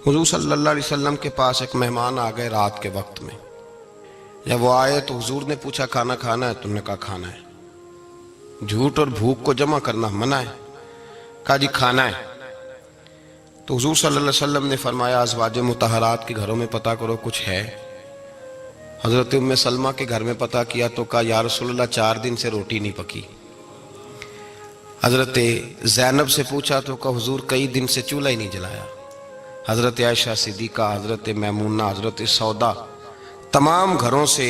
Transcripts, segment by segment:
حضور صلی اللہ علیہ وسلم کے پاس ایک مہمان آ گئے رات کے وقت میں. جب وہ آئے تو حضور نے پوچھا کھانا کھانا ہے؟ تم نے کہا کھانا ہے. جھوٹ اور بھوک کو جمع کرنا منع ہے. کہا جی کھانا ہے. تو حضور صلی اللہ علیہ وسلم نے فرمایا ازواج مطہرات کے گھروں میں پتہ کرو کچھ ہے. حضرت ام سلمہ کے گھر میں پتہ کیا تو کہا یا رسول اللہ 4 دن سے روٹی نہیں پکی. حضرت زینب سے پوچھا تو کہا حضور کئی دن سے چولہا ہی نہیں جلایا. حضرت عائشہ صدیقہ، حضرت میمونہ، حضرت سودا، تمام گھروں سے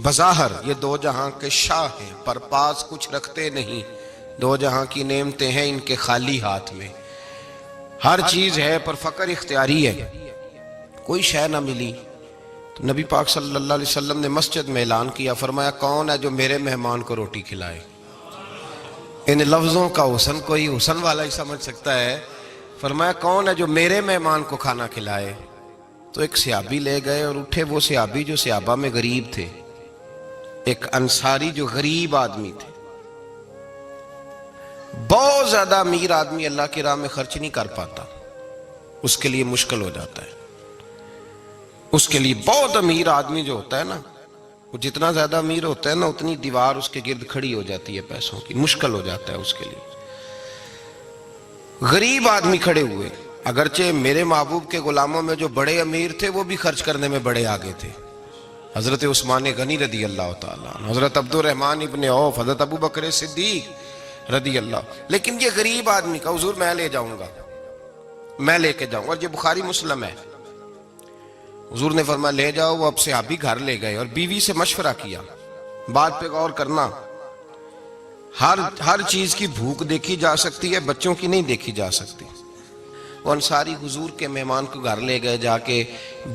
بظاہر یہ 2 جہاں کے شاہ ہیں پر پاس کچھ رکھتے نہیں. 2 جہاں کی نعمتیں ہیں ان کے خالی ہاتھ میں. ہر چیز ہے پر فقر اختیاری ہے. کوئی شے نہ ملی تو نبی پاک صلی اللہ علیہ وسلم نے مسجد میں اعلان کیا، فرمایا کون ہے جو میرے مہمان کو روٹی کھلائے؟ ان لفظوں کا حسن کوئی حسن والا ہی سمجھ سکتا ہے. فرمایا کون ہے جو میرے مہمان کو کھانا کھلائے؟ تو ایک صحابی لے گئے اور اٹھے وہ صحابی جو صحابہ میں غریب تھے، ایک انصاری جو غریب آدمی تھے. بہت زیادہ امیر آدمی اللہ کی راہ میں خرچ نہیں کر پاتا، اس کے لیے مشکل ہو جاتا ہے. اس کے لیے بہت امیر آدمی جو ہوتا ہے نا، وہ جتنا زیادہ امیر ہوتا ہے نا اتنی دیوار اس کے گرد کھڑی ہو جاتی ہے پیسوں کی، مشکل ہو جاتا ہے اس کے لیے. غریب آدمی کھڑے ہوئے. اگرچہ میرے محبوب کے غلاموں میں جو بڑے امیر تھے وہ بھی خرچ کرنے میں بڑے آگے تھے. حضرت عثمان غنی رضی اللہ تعالیٰ عنہ، حضرت عبد الرحمن ابن عوف، حضرت ابو بکر صدیق رضی اللہ. لیکن یہ غریب آدمی کا حضور میں لے جاؤں گا، میں لے کے جاؤں گا. اور یہ بخاری مسلم ہے. حضور نے فرمایا لے جاؤ. وہ اب صحابی گھر لے گئے اور بیوی سے مشورہ کیا. بات پہ غور کرنا، ہر چیز کی بھوک دیکھی جا سکتی ہے، بچوں کی نہیں دیکھی جا سکتی. وہ انصاری حضور کے مہمان کو گھر لے گئے، جا کے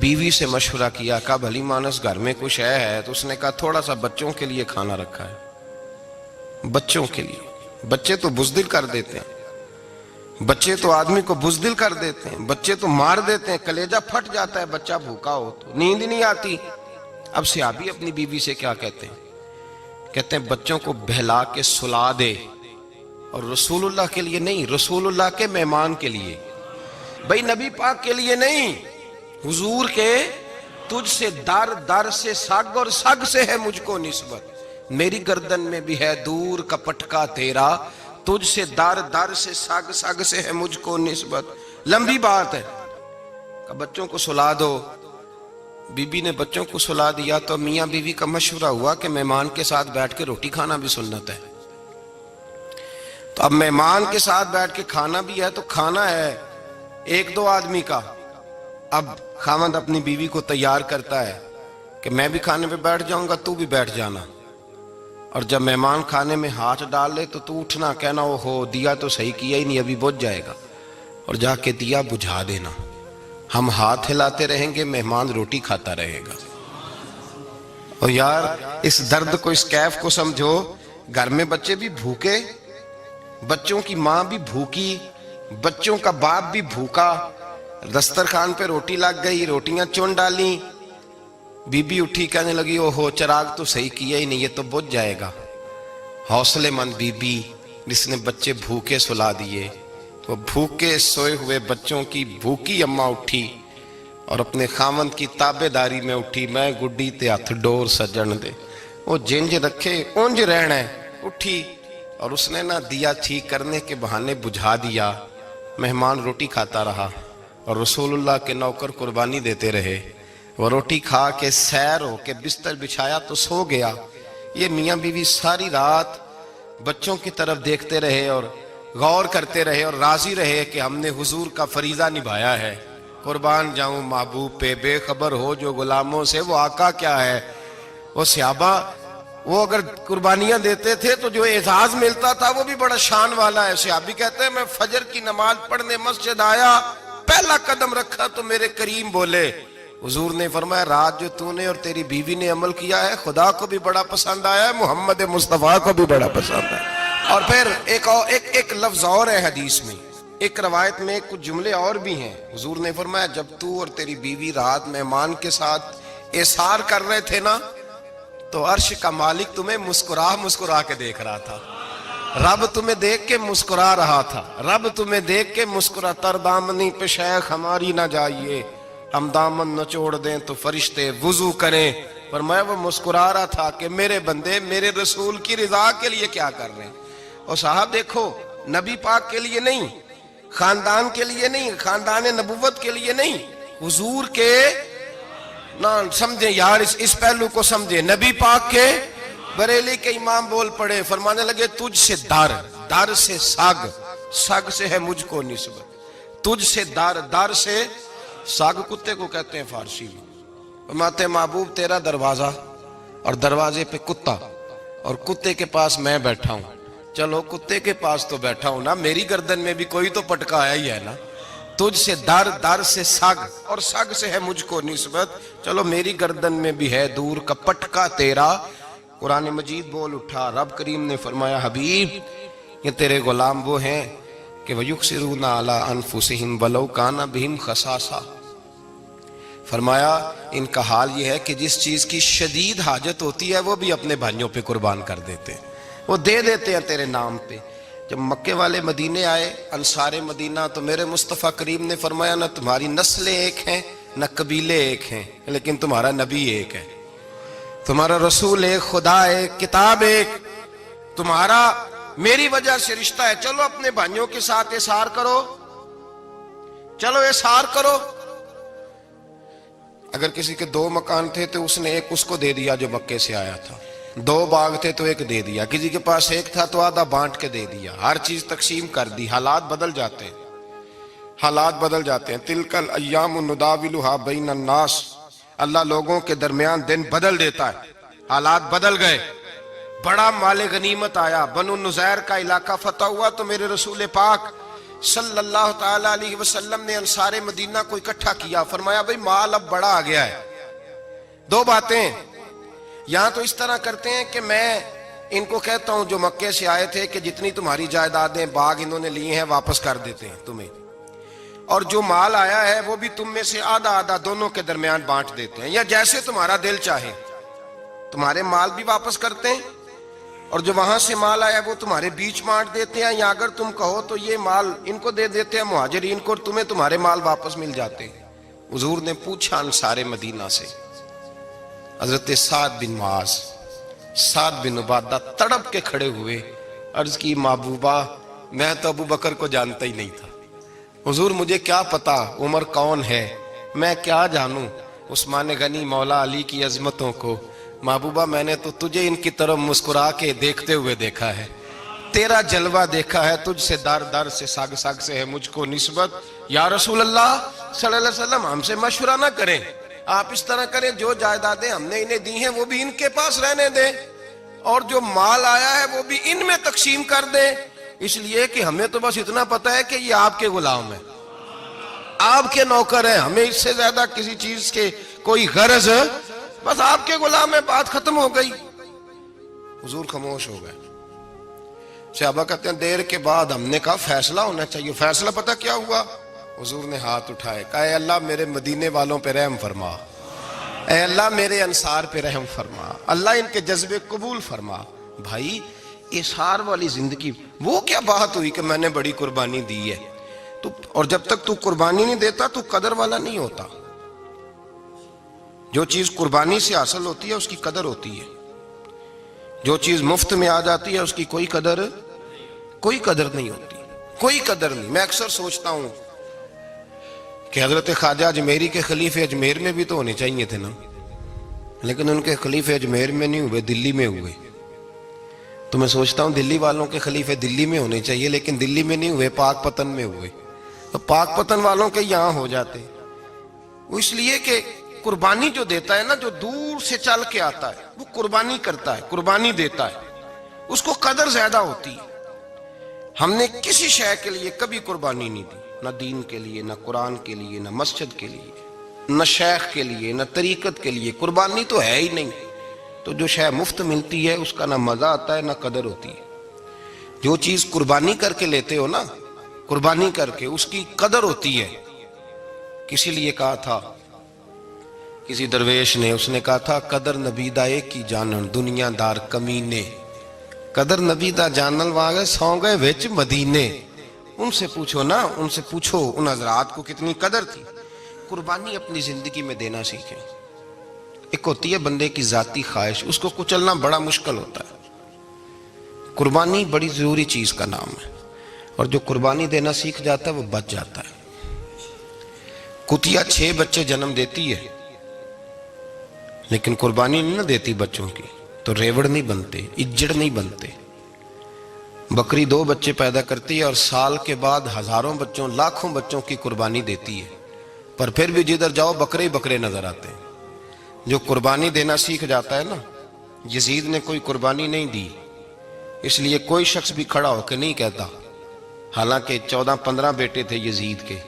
بیوی سے مشورہ کیا. کہا بھلی مانس گھر میں کچھ ہے؟ تو اس نے کہا تھوڑا سا بچوں کے لیے کھانا رکھا ہے. بچوں کے لیے. بچے تو بزدل کر دیتے ہیں، بچے تو آدمی کو بزدل کر دیتے ہیں، بچے تو مار دیتے ہیں، کلیجہ پھٹ جاتا ہے بچہ بھوکا ہو تو، نیند ہی نہیں آتی. اب صحابی اپنی بیوی سے کیا کہتے ہیں؟ کہتے ہیں بچوں کو بہلا کے سلا دے. اور رسول اللہ کے لیے نہیں، رسول اللہ کے مہمان کے لیے. بھئی نبی پاک کے لیے نہیں، حضور کے. تجھ سے در در سے سگ اور سگ سے ہے مجھ کو نسبت. میری گردن میں بھی ہے دور کا پٹکا تیرا، تجھ سے در در سے سگ سگ سے ہے مجھ کو نسبت. لمبی بات ہے. کہ بچوں کو سلا دو. بی بی نے بچوں کو سلا دیا تو میاں بیوی کا مشورہ ہوا کہ مہمان کے ساتھ بیٹھ کے روٹی کھانا بھی سنت ہے. تو اب مہمان کے ساتھ بیٹھ کے کھانا بھی ہے تو کھانا ہے 1-2 آدمی کا. اب خاوند اپنی بیوی کو تیار کرتا ہے کہ میں بھی کھانے پہ بیٹھ جاؤں گا، تو بھی بیٹھ جانا. اور جب مہمان کھانے میں ہاتھ ڈال لے تو اٹھنا، کہنا او ہو دیا تو صحیح کیا ہی نہیں، ابھی بجھ جائے گا. اور جا کے دیا بجھا دینا. ہم ہاتھ ہلاتے رہیں گے، مہمان روٹی کھاتا رہے گا. اور یار اس درد کو، اس کیف کو سمجھو. گھر میں بچے بھی بھوکے، بچوں کی ماں بھی بھوکی، بچوں کا باپ بھی بھوکا. دسترخوان پہ روٹی لگ گئی، روٹیاں چن ڈالیں. بی بی اٹھی کہنے لگی او ہو چراغ تو صحیح کیا ہی نہیں، یہ تو بجھ جائے گا. حوصلے مند بی بی جس نے بچے بھوکے سلا دیے. وہ بھوکے سوئے ہوئے بچوں کی بھوکی اماں اٹھی اور اپنے خاوند کی تابع داری میں اٹھی. میں گڈی تے ہتھ ڈور سجن دے، وہ جنج رکھے اونج رہنا ہے. اٹھی اور اس نے نہ دیا ٹھیک کرنے کے بہانے بجھا دیا. مہمان روٹی کھاتا رہا اور رسول اللہ کے نوکر قربانی دیتے رہے. وہ روٹی کھا کے سیر ہو کے بستر بچھایا تو سو گیا. یہ میاں بیوی ساری رات بچوں کی طرف دیکھتے رہے اور غور کرتے رہے اور راضی رہے کہ ہم نے حضور کا فریضہ نبھایا ہے. قربان جاؤں محبوب پہ، بے خبر ہو جو غلاموں سے وہ آقا کیا ہے. وہ صحابہ وہ اگر قربانیاں دیتے تھے تو جو اعزاز ملتا تھا وہ بھی بڑا شان والا ہے. صحابی کہتے ہیں میں فجر کی نماز پڑھنے مسجد آیا، پہلا قدم رکھا تو میرے کریم بولے. حضور نے فرمایا رات جو تو نے اور تیری بیوی نے عمل کیا ہے خدا کو بھی بڑا پسند آیا ہے، محمد مصطفیٰ کو بھی بڑا پسند ہے. اور پھر ایک لفظ اور ہے حدیث میں، ایک روایت میں کچھ جملے اور بھی ہیں. حضور نے فرمایا جب تو اور تیری بیوی رات مہمان کے ساتھ ایثار کر رہے تھے نا تو عرش کا مالک تمہیں مسکرا مسکرا کے دیکھ رہا تھا. رب تمہیں دیکھ کے مسکرا رہا تھا، رب تمہیں دیکھ کے مسکرا، تر دامنی پہ شیخ ہماری نہ جائیے، ہم دامن نچوڑ دیں تو فرشتے وضو کریں۔ پر میں وہ مسکرا رہا تھا کہ میرے بندے میرے رسول کی رضا کے لیے کیا کر رہے ہیں۔ اور صاحب دیکھو، نبی پاک کے لیے نہیں، خاندان کے لیے نہیں، خاندان نبوت کے لیے نہیں، حضور کے نہ سمجھیں یار، اس پہلو کو سمجھیں، نبی پاک کے بریلی کے امام بول پڑے، فرمانے لگے تجھ سے در سے سگ سے ہے مجھ کو نسبت، تجھ سے در سے سگ کتے کو کہتے ہیں فارسی میں۔ فرماتے محبوب تیرا دروازہ اور دروازے پہ کتا اور کتے کے پاس میں بیٹھا ہوں، چلو کتے کے پاس تو بیٹھا ہوں نا، میری گردن میں بھی کوئی تو پٹکا آیا ہی ہے نا، تجھ سے در سے سگ اور سگ سے ہے مجھ کو نسبت، چلو میری گردن میں بھی ہے دور کا پٹکا تیرا۔ قرآن مجید بول اٹھا، رب کریم نے فرمایا حبیب یہ تیرے غلام وہ ہیں کہ وَيُقْصِرُونَ عَلَىٰ أَنفُسِهِمْ وَلَوْ كَانَ بِهِمْ خَصَاصَةٌ، فرمایا ان کا حال یہ ہے کہ جس چیز کی شدید حاجت ہوتی ہے وہ بھی اپنے بھائیوں پہ قربان کر دیتے ہیں، وہ دے دیتے ہیں تیرے نام پہ۔ جب مکے والے مدینے آئے انصار مدینہ تو میرے مصطفیٰ کریم نے فرمایا نہ تمہاری نسلیں ایک ہیں نہ قبیلے ایک ہیں، لیکن تمہارا نبی ایک ہے، تمہارا رسول ایک، خدا ایک، کتاب ایک، تمہارا میری وجہ سے رشتہ ہے، چلو اپنے بھائیوں کے ساتھ احسار کرو، چلو احسار کرو۔ اگر کسی کے 2 مکان تھے تو اس نے ایک اس کو دے دیا جو مکے سے آیا تھا، 2 باغ تھے تو ایک دے دیا، کسی کے پاس ایک تھا تو آدھا بانٹ کے دے دیا، ہر چیز تقسیم کر دی۔ حالات بدل جاتے ہیں، حالات بدل جاتے ہیں۔ تلک الایام نداولها بین الناس، اللہ لوگوں کے درمیان دن بدل دیتا ہے، حالات بدل گئے، بڑا مال غنیمت آیا، بنو نزیر کا علاقہ فتح ہوا تو میرے رسول پاک صلی اللہ تعالی علیہ وسلم نے انصار مدینہ کو اکٹھا کیا، فرمایا بھئی مال اب بڑا آ گیا ہے، 2 باتیں، یہاں تو اس طرح کرتے ہیں کہ میں ان کو کہتا ہوں جو مکے سے آئے تھے کہ جتنی تمہاری جائیدادیں باغ انہوں نے لیے ہیں واپس کر دیتے ہیں تمہیں، اور جو مال آیا ہے وہ بھی تم میں سے آدھا آدھا دونوں کے درمیان بانٹ دیتے ہیں، یا جیسے تمہارا دل چاہے، تمہارے مال بھی واپس کرتے ہیں اور جو وہاں سے مال آیا وہ تمہارے بیچ بانٹ دیتے ہیں، یا اگر تم کہو تو یہ مال ان کو دے دیتے ہیں مہاجرین کو، اور تمہیں تمہارے مال واپس مل جاتے ہیں۔ حضور نے پوچھا انصار مدینہ سے، حضرت سعد بن معاذ، سعد بن عبادہ تڑپ کے کھڑے ہوئے، عرض کی محبوبہ میں تو ابو بکر کو جانتا ہی نہیں تھا، حضور مجھے کیا پتا عمر کون ہے، میں کیا جانوں عثمان غنی مولا علی کی عظمتوں کو، محبوبہ میں نے تو تجھے ان کی طرف مسکرا کے دیکھتے ہوئے دیکھا ہے، تیرا جلوہ دیکھا ہے، تجھ سے در سے سگ سے ہے مجھ کو نسبت۔ یا رسول اللہ صلی اللہ علیہ وسلم ہم سے مشورہ نہ کریں، آپ اس طرح کریں جو جائیدادیں ہم نے انہیں دی ہیں وہ بھی ان کے پاس رہنے دیں، اور جو مال آیا ہے وہ بھی ان میں تقسیم کر دیں، اس لیے کہ ہمیں تو بس اتنا پتا ہے کہ یہ آپ کے غلام ہیں، آپ کے نوکر ہیں، ہمیں اس سے زیادہ کسی چیز کے کوئی غرض، بس آپ کے غلام ہے، بات ختم ہو گئی۔ حضور خاموش ہو گئے۔ صحابہ کہتے ہیں دیر کے بعد ہم نے کہا فیصلہ ہونا چاہیے، فیصلہ پتہ کیا ہوا؟ حضور نے ہاتھ اٹھائے، کہا اے اللہ میرے مدینے والوں پہ رحم فرما، اے اللہ میرے انصار پہ رحم فرما، اللہ ان کے جذبے قبول فرما۔ بھائی احسار والی زندگی وہ کیا بات ہوئی کہ میں نے بڑی قربانی دی ہے، اور جب تک تو قربانی نہیں دیتا تو قدر والا نہیں ہوتا۔ جو چیز قربانی سے حاصل ہوتی ہے اس کی قدر ہوتی ہے، جو چیز مفت میں آ جاتی ہے اس کی کوئی قدر نہیں ہوتی، کوئی قدر نہیں۔ میں اکثر سوچتا ہوں کہ حضرت خواجہ اجمیری کے خلیفے اجمیر میں بھی تو ہونے چاہیے تھے نا، لیکن ان کے خلیفے اجمیر میں نہیں ہوئے، دلی میں ہوئے۔ تو میں سوچتا ہوں دلی والوں کے خلیفے دلی میں ہونے چاہیے، لیکن دلی میں نہیں ہوئے، پاک پتن میں ہوئے، تو پاک پتن والوں کے یہاں ہو جاتے۔ وہ اس لیے کہ قربانی جو دیتا ہے نا، جو دور سے چل کے آتا ہے وہ قربانی کرتا ہے، قربانی دیتا ہے، اس کو قدر زیادہ ہوتی ہے۔ ہم نے کسی شے کے لیے کبھی قربانی نہیں دی، نہ دین کے لیے، نہ قرآن کے لیے، نہ مسجد کے لیے، نہ شیخ کے لیے، نہ طریقت کے لیے، قربانی تو ہے ہی نہیں۔ تو جو شے مفت ملتی ہے اس کا نہ مزہ آتا ہے نہ قدر ہوتی ہے۔ جو چیز قربانی کر کے لیتے ہو نا، قربانی کر کے، اس کی قدر ہوتی ہے۔ کسی لیے کہا تھا کسی درویش نے، اس نے کہا تھا قدر نبیدہ ایک کی جانن دنیا دار کمینے، قدر نبی دا جانل واگے سو گئے وچ مدینے. ان سے پوچھو نا، ان سے پوچھو ان حضرات کو کتنی قدر تھی. قربانی اپنی زندگی میں دینا سیکھیں. ایک ہوتی ہے بندے کی ذاتی خواہش، اس کو کچلنا بڑا مشکل ہوتا ہے. قربانی بڑی ضروری چیز کا نام ہے، اور جو قربانی دینا سیکھ جاتا ہے وہ بچ جاتا ہے. کتیا 6 بچے جنم دیتی ہے لیکن قربانی نہیں نہ دیتی بچوں کی، تو ریوڑ نہیں بنتے، اجڑ نہیں بنتے. بکری 2 بچے پیدا کرتی ہے اور سال کے بعد ہزاروں بچوں، لاکھوں بچوں کی قربانی دیتی ہے، پر پھر بھی جدھر جاؤ بکرے ہی بکرے نظر آتے ہیں. جو قربانی دینا سیکھ جاتا ہے نا، یزید نے کوئی قربانی نہیں دی، اس لیے کوئی شخص بھی کھڑا ہو کے نہیں کہتا، حالانکہ 14-15 بیٹے تھے یزید کے،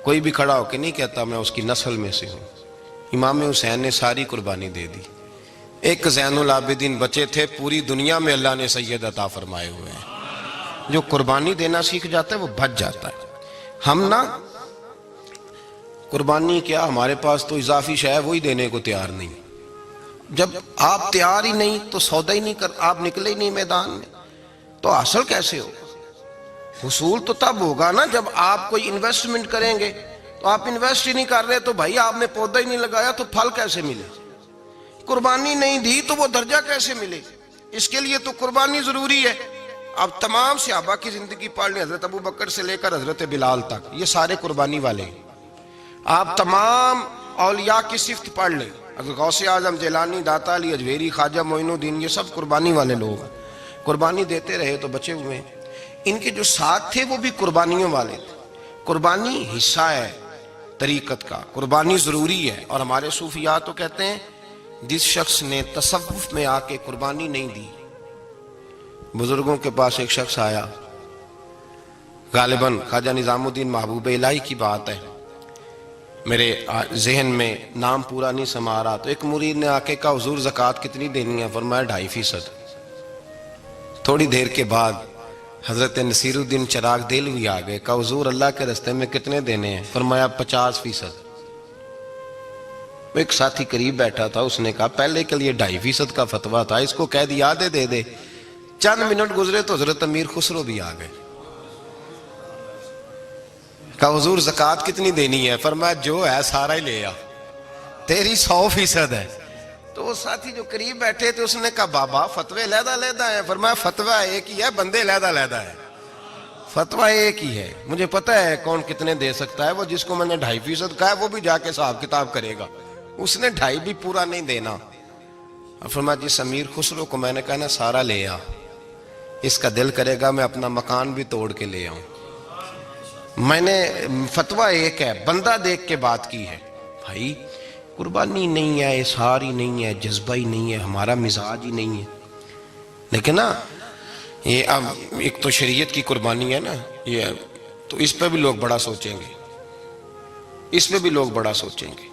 کوئی بھی کھڑا ہو کے نہیں کہتا میں اس کی نسل میں سے ہوں. امام حسین نے ساری قربانی دے دی. ایک زین العابدین بچے تھے، پوری دنیا میں اللہ نے سید عطا فرمائے ہوئے ہیں. جو قربانی دینا سیکھ جاتا ہے وہ بچ جاتا ہے. ہم نا قربانی کیا، ہمارے پاس تو اضافی شے ہے وہی دینے کو تیار نہیں. جب آپ تیار ہی نہیں تو سودا ہی نہیں کر، آپ نکلے ہی نہیں میدان میں، تو حاصل کیسے ہو؟ حصول تو تب ہوگا نا جب آپ کوئی انویسٹمنٹ کریں گے. تو آپ انویسٹ ہی نہیں کر رہے تو بھائی آپ نے پودا ہی نہیں لگایا تو پھل کیسے ملے؟ قربانی نہیں دی تو وہ درجہ کیسے ملے؟ اس کے لیے تو قربانی ضروری ہے. اب تمام صحابہ کی زندگی پڑھ لیں، حضرت ابو بکر سے لے کر حضرت بلال تک، یہ سارے قربانی والے ہیں. آپ تمام اولیاء کی صفت پڑھ لیں، غوث اعظم، جیلانی، داتا علی اجویری، خواجہ معین الدین، یہ سب قربانی والے لوگ ہیں. قربانی دیتے رہے تو بچے ہوئے ہیں. ان کے جو ساتھ تھے وہ بھی قربانیوں والے تھے. قربانی حصہ ہے طریقت کا، قربانی ضروری ہے. اور ہمارے صوفیاء تو کہتے ہیں جس شخص نے تصوف میں آ کے قربانی نہیں دی. بزرگوں کے پاس ایک شخص آیا، غالباً خواجہ نظام الدین محبوب الہی کی بات ہے، میرے ذہن میں نام پورا نہیں سما رہا. تو ایک مرید نے آ کے کہا حضور زکوٰۃ کتنی دینی ہے؟ فرمایا 2.5%. تھوڑی دیر کے بعد حضرت نصیر الدین چراغ دہلوی آ گئے، کہا حضور اللہ کے راستے میں کتنے دینے ہیں؟ فرمایا 50%. ایک ساتھی قریب بیٹھا تھا، اس نے کہا پہلے کے لیے 2.5% کا فتویٰ تھا، اس کو کہہ دیا دے دے. چند منٹ گزرے تو حضرت امیر خسرو بھی آ گئے، کہا حضور زکوٰۃ کتنی دینی ہے؟ فرمایا جو ہے سارا ہی لے آ، تیری 100% ہے. تو وہ ساتھی جو قریب بیٹھے تھے اس نے کہا بابا فتوے علیحدہ علیحدہ ہیں. فرمایا فتویٰ ایک ہی ہے، بندے علیحدہ علیحدہ ہے. فتویٰ ایک ہی ہے، مجھے پتہ ہے کون کتنے دے سکتا ہے. وہ جس کو میں نے 2.5% کہا ہے وہ بھی جا کے حساب کتاب کرے گا، اس نے 2.5 بھی پورا نہیں دینا. فرمایا جس امیر خسرو کو میں نے کہا نا سارا لے آ، اس کا دل کرے گا میں اپنا مکان بھی توڑ کے لے آؤں. میں نے فتویٰ ایک ہے، بندہ دیکھ کے بات کی ہے. بھائی قربانی نہیں ہے، اظہار ہی نہیں ہے، جذبہ ہی نہیں ہے، ہمارا مزاج ہی نہیں ہے. لیکن نا یہ اب ایک تو شریعت کی قربانی ہے نا، یہ تو اس پہ بھی لوگ بڑا سوچیں گے، اس پہ بھی لوگ بڑا سوچیں گے.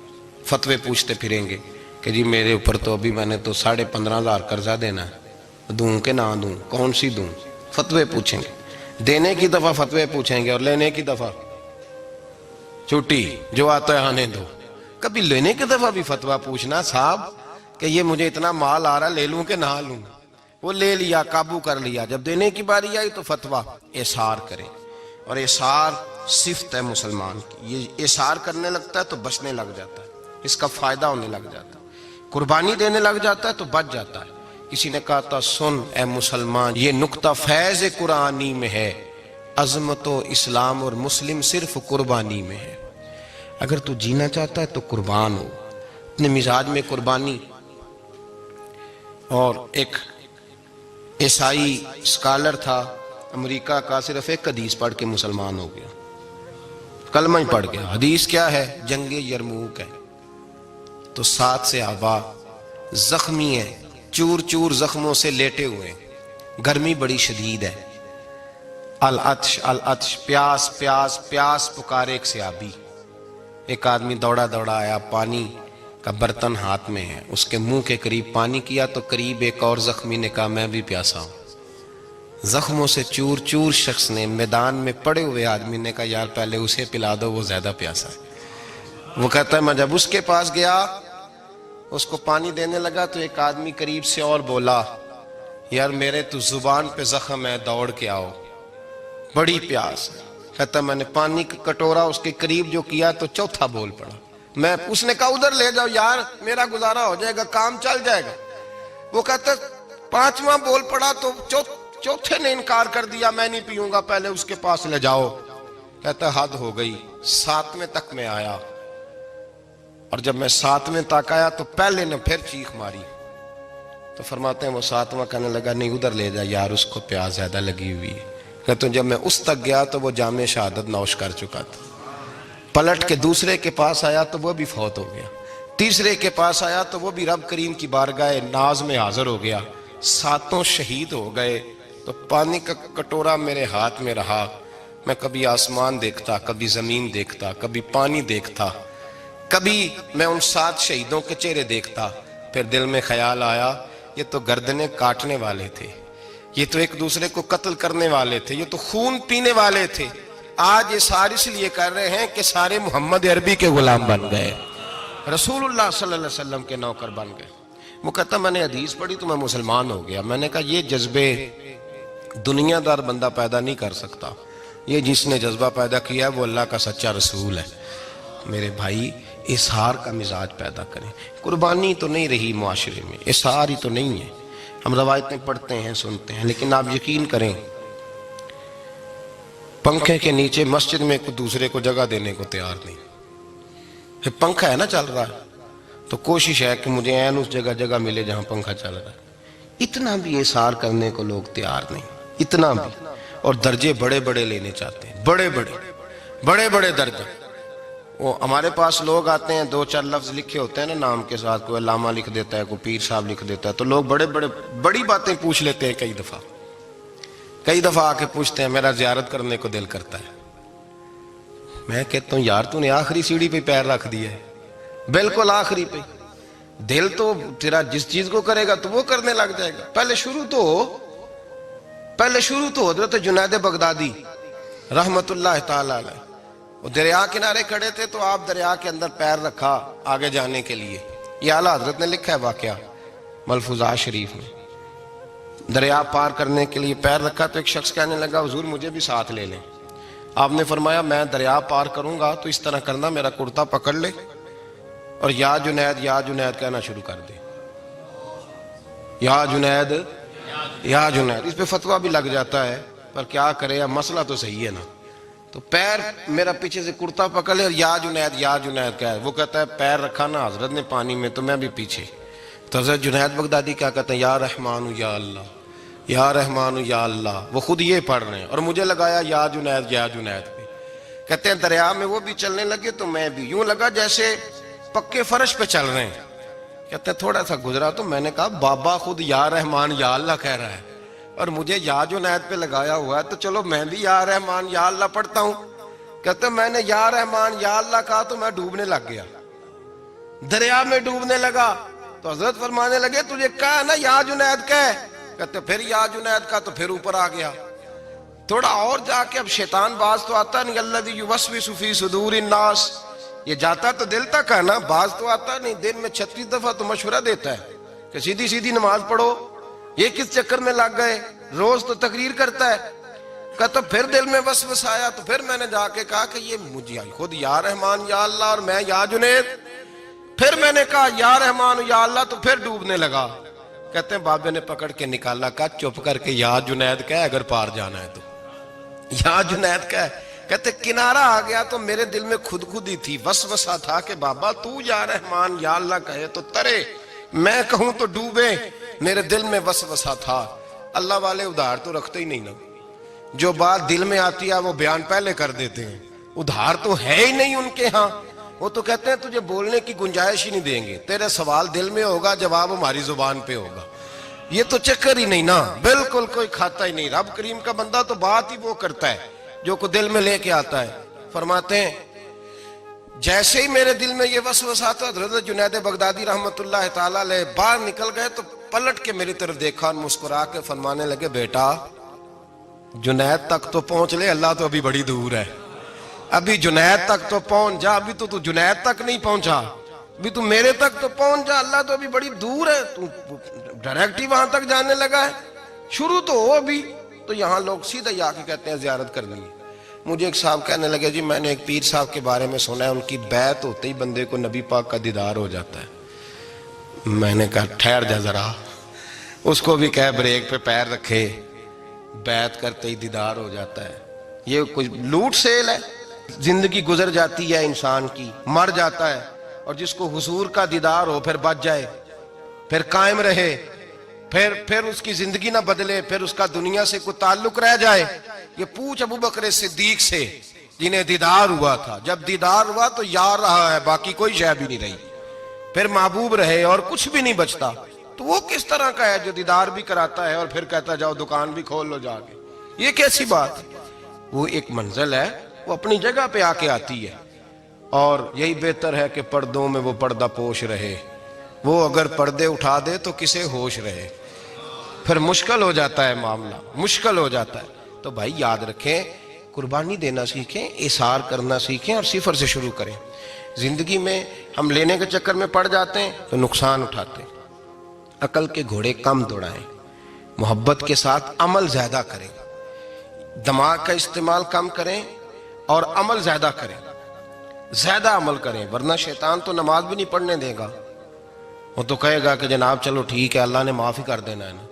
فتوے پوچھتے پھریں گے کہ جی میرے اوپر تو ابھی میں نے تو 15,500 قرضہ دینا ہے، دوں کہ نہ دوں، کون سی دوں؟ فتوے پوچھیں گے. دینے کی دفعہ فتوے پوچھیں گے اور لینے کی دفعہ چھٹی، جو آتا ہے آنے دو. کبھی لینے کی دفعہ بھی فتویٰ پوچھنا صاحب کہ یہ مجھے اتنا مال آ رہا لے لوں کہ نہ لوں. وہ لے لیا، قابو کر لیا. جب دینے کی باری آئی تو فتویٰ احصار کرے. اور احصار صفت ہے مسلمان کی، یہ احصار کرنے لگتا ہے تو بچنے لگ جاتا ہے، اس کا فائدہ ہونے لگ جاتا ہے. قربانی دینے لگ جاتا ہے تو بچ جاتا ہے. کسی نے کہا تھا سن اے مسلمان، یہ نکتہ فیض قرآنی میں ہے، عظمت و اسلام اور مسلم صرف قربانی میں ہے. اگر تو جینا چاہتا ہے تو قربان ہو، اپنے مزاج میں قربانی. اور ایک عیسائی اسکالر تھا امریکہ کا، صرف ایک حدیث پڑھ کے مسلمان ہو گیا، کلمہ ہی پڑھ گیا. حدیث کیا ہے؟ جنگ یرموک ہے. تو 7 صحابہ زخمی ہیں، چور چور زخموں سے لیٹے ہوئے، گرمی بڑی شدید ہے. العطش العطش، پیاس پیاس پیاس پکارے ایک صحابی. ایک آدمی دوڑا دوڑا آیا، پانی کا برتن ہاتھ میں ہے، اس کے منہ کے قریب پانی کیا تو قریب ایک اور زخمی نے کہا میں بھی پیاسا ہوں. زخموں سے چور چور شخص نے، میدان میں پڑے ہوئے آدمی نے کہا یار پہلے اسے پلا دو، وہ زیادہ پیاسا ہے. وہ کہتا ہے میں جب اس کے پاس گیا، اس کو پانی دینے لگا تو ایک آدمی قریب سے اور بولا یار میرے تو زبان پہ زخم ہے، دوڑ کے آؤ، بڑی پیاس ہے۔ کہتا میں نے پانی کا کٹورا اس کے قریب جو کیا تو چوتھا بول پڑا۔ اس نے کہا ادھر لے جاؤ یار، میرا گزارا ہو جائے گا، کام چل جائے گا۔ وہ کہتا پانچواں بول پڑا تو چوتھے نے انکار کر دیا، میں نہیں پیوں گا، پہلے اس کے پاس لے جاؤ۔ کہتا حد ہو گئی۔ ساتویں تک میں آیا، اور جب میں ساتویں تک آیا تو پہلے نے پھر چیخ ماری۔ تو فرماتے ہیں وہ ساتواں کہنے لگا نہیں ادھر لے جا یار، اس کو پیاس زیادہ لگی ہوئی ہے۔ کہتے ہیں جب میں اس تک گیا تو وہ جام شہادت نوش کر چکا تھا۔ پلٹ کے دوسرے کے پاس آیا تو وہ بھی فوت ہو گیا۔ تیسرے کے پاس آیا تو وہ بھی رب کریم کی بارگاہ ناز میں حاضر ہو گیا۔ ساتوں شہید ہو گئے۔ تو پانی کا کٹورا میرے ہاتھ میں رہا۔ میں کبھی آسمان دیکھتا، کبھی زمین دیکھتا، کبھی پانی دیکھتا، کبھی میں ان 7 شہیدوں کے چہرے دیکھتا۔ پھر دل میں خیال آیا یہ تو گردنیں کاٹنے والے تھے، یہ تو ایک دوسرے کو قتل کرنے والے تھے، یہ تو خون پینے والے تھے۔ آج یہ سارے اس لیے کر رہے ہیں کہ سارے محمد عربی کے غلام بن گئے، رسول اللہ صلی اللہ علیہ وسلم کے نوکر بن گئے۔ وہ کہتا میں نے حدیث پڑھی تو میں مسلمان ہو گیا۔ میں نے کہا یہ جذبے دنیا دار بندہ پیدا نہیں کر سکتا، یہ جس نے جذبہ پیدا کیا ہے وہ اللہ کا سچا رسول ہے۔ میرے بھائی اظہار کا مزاج پیدا کریں۔ قربانی تو نہیں رہی معاشرے میں، اظہار ہی تو نہیں ہے۔ ہم روایتیں پڑھتے ہیں، سنتے ہیں، لیکن آپ یقین کریں پنکھے کے نیچے مسجد میں کوئی دوسرے کو جگہ دینے کو تیار نہیں۔ پھر پنکھا ہے نا چل رہا ہے تو کوشش ہے کہ مجھے عین اس جگہ ملے جہاں پنکھا چل رہا ہے۔ اتنا بھی اظہار کرنے کو لوگ تیار نہیں، اتنا بھی۔ اور درجے بڑے بڑے لینے چاہتے ہیں، بڑے بڑے درجے۔ وہ ہمارے پاس لوگ آتے ہیں، 2-4 لفظ لکھے ہوتے ہیں نا نام کے ساتھ، کوئی علامہ لکھ دیتا ہے، کوئی پیر صاحب لکھ دیتا ہے، تو لوگ بڑی باتیں پوچھ لیتے ہیں۔ کئی دفعہ آ کے پوچھتے ہیں میرا زیارت کرنے کو دل کرتا ہے۔ میں کہتا ہوں یار تو نے آخری سیڑھی پہ پیر رکھ دیا ہے، بالکل آخری پہ۔ دل تو تیرا جس چیز کو کرے گا تو وہ کرنے لگ جائے گا۔ پہلے شروع تو حضرت جنید بغدادی رحمت اللہ تعالی علیہ، وہ دریا کنارے کھڑے تھے تو آپ دریا کے اندر پیر رکھا آگے جانے کے لیے۔ یہ اعلیٰ حضرت نے لکھا ہے واقعہ ملفوظات شریف میں۔ دریا پار کرنے کے لیے پیر رکھا تو ایک شخص کہنے لگا حضور مجھے بھی ساتھ لے لیں۔ آپ نے فرمایا میں دریا پار کروں گا تو اس طرح کرنا، میرا کرتا پکڑ لے اور یا جنید یا جنید کہنا شروع کر دے۔ یا جنید یا جنید، اس پہ فتویٰ بھی لگ جاتا ہے، پر کیا کرے، اب مسئلہ تو صحیح ہے نا۔ تو پیر میرا پیچھے سے کرتا پکڑ لے اور یا جنید کہہ، وہ کہتا ہے پیر رکھا نا حضرت نے پانی میں تو میں بھی پیچھے۔ تو حضرت جنید بغدادی کیا کہتے ہیں یا رحمان یا اللہ، یا رحمان یا اللہ، وہ خود یہ پڑھ رہے ہیں اور مجھے لگایا یا جنید پہ۔ کہتے ہیں دریا میں وہ بھی چلنے لگے تو میں بھی، یوں لگا جیسے پکے فرش پہ چل رہے ہیں۔ کہتے ہیں تھوڑا سا گزرا تو میں نے کہا بابا خود یا رحمان یا اللہ کہہ رہا ہے اور مجھے یا جنید پہ لگایا ہوا ہے، تو چلو میں بھی یا رحمان یا اللہ پڑھتا ہوں۔ کہتے ہیں میں نے یا رحمان یا اللہ کہا تو میں ڈوبنے لگ گیا، دریا میں ڈوبنے لگا۔ تو حضرت فرمانے لگے تجھے کہا نا یا جنید کہہ، کہتے پھر یا جنید کا تو پھر اوپر آ گیا۔ تھوڑا اور جا کے اب شیطان باز تو آتا نہیں، الذی یوسوس فی صدور الناس، یہ جاتا تو دل تک ہے نا، باز تو آتا نہیں۔ دن میں 36 دفعہ تو مشورہ دیتا ہے کہ سیدھی نماز پڑھو، یہ کس چکر میں لگ گئے، روز تو تقریر کرتا ہے۔ کہتا پھر دل میں وسوسہ آیا تو پھر میں نے جا کے کہا کہ یہ مجھے خود یا رحمان یا اللہ اور میں یا جنید۔ پھر میں نے کہا یا رحمان یا اللہ تو پھر ڈوبنے لگا۔ کہتے ہیں بابے نے پکڑ کے نکالا، کہا چپ کر کے یا جنید کہہ اگر پار جانا ہے تو، یا جنید کہہ۔ کہتے کنارہ آ گیا تو میرے دل میں خود ہی تھی، وسوسہ تھا کہ بابا تو یا رحمان یا اللہ کہے تو ترے، میں کہوں تو ڈوبے۔ میرے دل میں وسوسہ تھا۔ اللہ والے ادھار تو رکھتے ہی نہیں نا، جو بات دل میں آتی ہے وہ بیان پہلے کر دیتے ہیں، ادھار تو ہے ہی نہیں ان کے ہاں۔ وہ تو کہتے ہیں تجھے بولنے کی گنجائش ہی نہیں دیں گے، تیرے سوال دل میں ہوگا جواب ہماری زبان پہ ہوگا۔ یہ تو چکر ہی نہیں نا، بالکل کوئی کھاتا ہی نہیں۔ رب کریم کا بندہ تو بات ہی وہ کرتا ہے جو کو دل میں لے کے آتا ہے۔ فرماتے ہیں جیسے ہی میرے دل میں یہ وسوسہ تھا، حضرت جنید بغدادی رحمت اللہ تعالی علیہ باہر نکل گئے تو پلٹ کے میری طرف دیکھا اور مسکرا کے فرمانے لگے بیٹا جنید تک تو پہنچ لے، اللہ تو ابھی بڑی دور ہے، ابھی جنید تک تو پہنچ جا، ابھی تو جنید تک نہیں پہنچا، ابھی تو میرے تک تو پہنچ جا، اللہ تو ابھی بڑی دور ہے، تو ڈائریکٹ ہی وہاں تک جانے لگا ہے۔ شروع تو ہو ابھی، تو یہاں لوگ سیدھا ہی آ کے کہتے ہیں زیارت کرنی ہے۔ مجھے ایک صاحب کہنے لگے جی میں نے ایک پیر صاحب کے بارے میں سنا ہے ان کی بیعت ہوتے ہی بندے کو نبی پاک کا دیدار ہو جاتا ہے۔ میں نے کہا ٹھہر جا ذرا، اس کو بھی کہہ بریک پہ پیر رکھے، بیعت کرتے ہی دیدار ہو جاتا ہے؟ یہ کچھ لوٹ سیل ہے؟ زندگی گزر جاتی ہے انسان کی، مر جاتا ہے، اور جس کو حضور کا دیدار ہو پھر بچ جائے، پھر قائم رہے، پھر اس کی زندگی نہ بدلے، پھر اس کا دنیا سے کوئی تعلق رہ جائے۔ یہ پوچھ ابو بکر صدیق سے جنہیں دیدار ہوا تھا، جب دیدار ہوا تو یار رہا ہے، باقی کوئی شے بھی نہیں رہی، پھر محبوب رہے اور کچھ بھی نہیں بچتا۔ تو وہ کس طرح کا ہے جو دیدار بھی کراتا ہے اور پھر کہتا جاؤ دکان بھی کھول لو جا کے؟ یہ کیسی بات؟ وہ ایک منزل ہے، وہ اپنی جگہ پہ آ کے آتی ہے، اور یہی بہتر ہے کہ پردوں میں وہ پردہ پوش رہے۔ وہ اگر پردے اٹھا دے تو کسے ہوش رہے؟ پھر مشکل ہو جاتا ہے معاملہ، مشکل ہو جاتا ہے۔ تو بھائی یاد رکھیں، قربانی دینا سیکھیں، اثار کرنا سیکھیں، اور صفر سے شروع کریں۔ زندگی میں ہم لینے کے چکر میں پڑ جاتے ہیں تو نقصان اٹھاتے ہیں۔ عقل کے گھوڑے کم دوڑائیں، محبت کے ساتھ عمل زیادہ کریں، دماغ کا استعمال کم کریں اور عمل زیادہ کریں، زیادہ عمل کریں، ورنہ شیطان تو نماز بھی نہیں پڑھنے دے گا۔ وہ تو کہے گا کہ جناب چلو ٹھیک ہے اللہ نے معافی کر دینا ہے نا،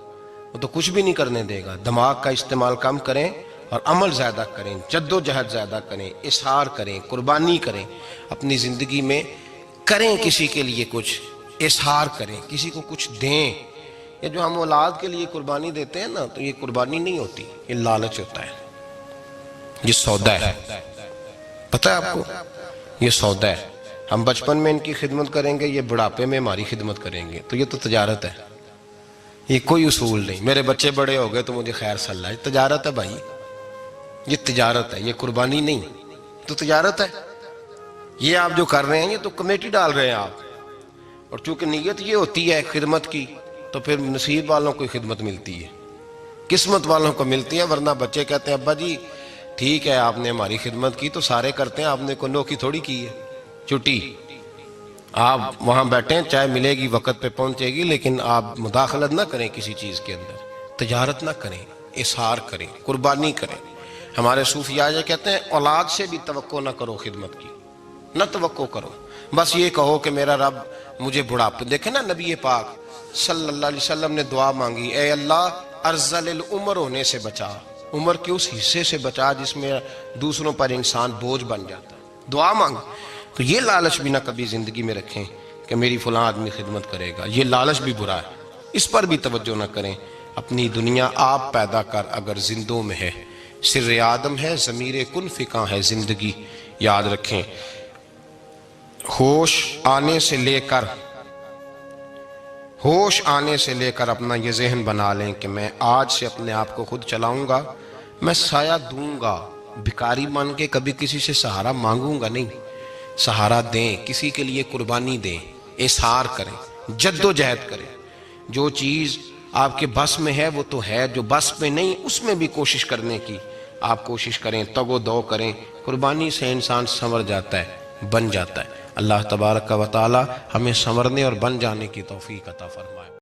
وہ تو کچھ بھی نہیں کرنے دے گا۔ دماغ کا استعمال کم کریں اور عمل زیادہ کریں، جد و جہد زیادہ کریں، اظہار کریں، قربانی کریں، اپنی زندگی میں کریں، کسی کے لیے کچھ اظہار کریں، کسی کو کچھ دیں۔ یہ جو ہم اولاد کے لیے قربانی دیتے ہیں نا، تو یہ قربانی نہیں ہوتی، یہ لالچ ہوتا ہے، یہ سودا ہے۔ پتہ ہے آپ کو یہ سودا ہے؟ ہم بچپن میں ان کی خدمت کریں گے، یہ بڑھاپے میں ہماری خدمت کریں گے، تو یہ تو تجارت ہے، یہ کوئی اصول نہیں۔ میرے بچے بڑے ہو گئے تو مجھے خیر صلی اللہ، یہ تجارت ہے بھائی، یہ تجارت ہے، یہ قربانی نہیں، تو تجارت ہے۔ یہ آپ جو کر رہے ہیں یہ تو کمیٹی ڈال رہے ہیں آپ، اور چونکہ نیت یہ ہوتی ہے خدمت کی، تو پھر نصیب والوں کو خدمت ملتی ہے، قسمت والوں کو ملتی ہے۔ ورنہ بچے کہتے ہیں ابا جی ٹھیک ہے آپ نے ہماری خدمت کی تو سارے کرتے ہیں، آپ نے کوئی نوکی تھوڑی کی ہے، چھٹی آپ وہاں بیٹھیں، چائے ملے گی وقت پہ پہنچے گی، لیکن آپ مداخلت نہ کریں کسی چیز کے اندر، تجارت نہ کریں، اظہار کریں، قربانی کریں۔ ہمارے صوفیاء یہ کہتے ہیں اولاد سے بھی توقع نہ کرو خدمت کی، نہ توقع کرو، بس یہ کہو کہ میرا رب مجھے بڑھاپے۔ دیکھیں نا نبی پاک صلی اللہ علیہ وسلم نے دعا مانگی، اے اللہ ارذل العمر ہونے سے بچا، عمر کے اس حصے سے بچا جس میں دوسروں پر انسان بوجھ بن جاتا ہے، دعا مانگ۔ تو یہ لالچ بھی نہ کبھی زندگی میں رکھیں کہ میری فلاں آدمی خدمت کرے گا، یہ لالچ بھی برا ہے، اس پر بھی توجہ نہ کریں۔ اپنی دنیا آپ پیدا کر اگر زندوں میں ہے، سر آدم ہے، ضمیر کن فکاں ہے زندگی، یاد رکھیں۔ ہوش آنے سے لے کر اپنا یہ ذہن بنا لیں کہ میں آج سے اپنے آپ کو خود چلاؤں گا، میں سایہ دوں گا، بھکاری مان کے کبھی کسی سے سہارا مانگوں گا نہیں، سہارا دیں، کسی کے لیے قربانی دیں، اظہار کریں، جد و جہد کریں۔ جو چیز آپ کے بس میں ہے وہ تو ہے، جو بس میں نہیں اس میں بھی کوشش کرنے کی آپ کوشش کریں، تگ و دو کریں۔ قربانی سے انسان سنور جاتا ہے، بن جاتا ہے۔ اللہ تبارک و تعالی ہمیں سنورنے اور بن جانے کی توفیق عطا فرمائے۔